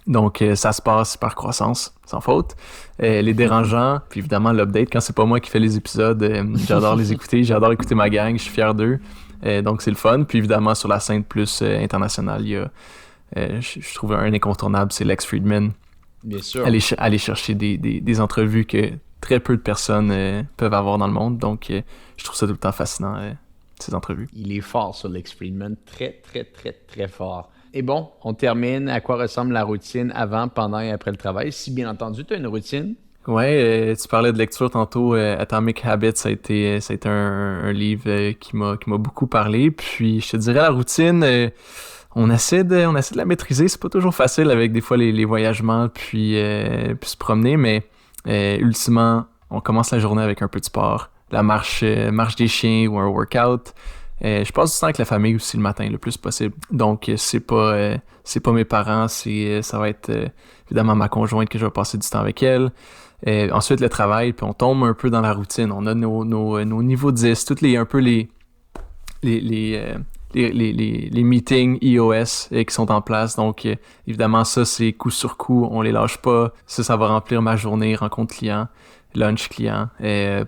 Donc ça se passe par croissance, sans faute. Les dérangeants, puis évidemment l'update, quand c'est pas moi qui fais les épisodes, j'adore les écouter, j'adore écouter ma gang, je suis fier d'eux. Donc c'est le fun. Puis évidemment sur la scène plus internationale, il y a je trouve un incontournable, c'est Lex Fridman. Bien sûr. Aller chercher des entrevues que très peu de personnes peuvent avoir dans le monde. Donc, je trouve ça tout le temps fascinant, ces entrevues. Il est fort sur Lex Fridman. Très, très, très, très fort. Et bon, on termine. À quoi ressemble la routine avant, pendant et après le travail? Si bien entendu, tu as une routine? Ouais, tu parlais de lecture tantôt. Atomic Habits, ça a été un livre qui m'a beaucoup parlé. Puis, je te dirais, la routine... On essaie de la maîtriser. C'est pas toujours facile avec des fois les voyagements puis se promener, mais ultimement, on commence la journée avec un peu de sport. La marche des chiens ou un workout. Je passe du temps avec la famille aussi le matin, le plus possible. Donc, c'est pas mes parents, ça va être évidemment ma conjointe que je vais passer du temps avec elle. Ensuite, le travail, puis on tombe un peu dans la routine. On a nos niveaux 10, toutes les meetings iOS qui sont en place. Donc, évidemment, ça, c'est coup sur coup. On les lâche pas. Ça va remplir ma journée, rencontre client, lunch client,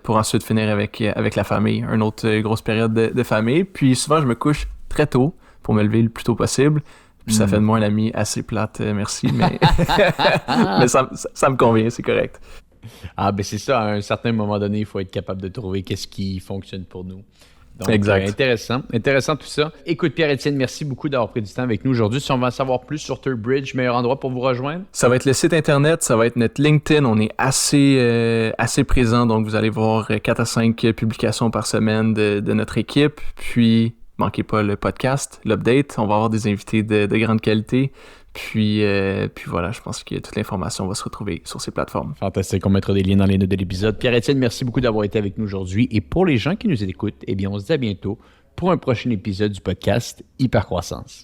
pour ensuite finir avec la famille. Une autre grosse période de famille. Puis souvent, je me couche très tôt pour me lever le plus tôt possible. Puis ça fait de moi un ami assez plate, merci, mais, mais ça me convient, c'est correct. Ah, ben c'est ça. À un certain moment donné, il faut être capable de trouver qu'est-ce qui fonctionne pour nous. Donc, exact. Intéressant tout ça. Écoute, Pierre-Étienne, merci beaucoup d'avoir pris du temps avec nous aujourd'hui. Si on veut en savoir plus sur ThirdBridge, meilleur endroit pour vous rejoindre? Ça va être le site internet, ça va être notre LinkedIn. On est assez présent, donc vous allez voir 4 à 5 publications par semaine de notre équipe. Puis, manquez pas le podcast, l'update. On va avoir des invités de grande qualité. Puis voilà, je pense que toute l'information va se retrouver sur ces plateformes. Fantastique, on mettra des liens dans les notes de l'épisode. Pierre-Étienne, merci beaucoup d'avoir été avec nous aujourd'hui. Et pour les gens qui nous écoutent, eh bien, on se dit à bientôt pour un prochain épisode du podcast Hypercroissance.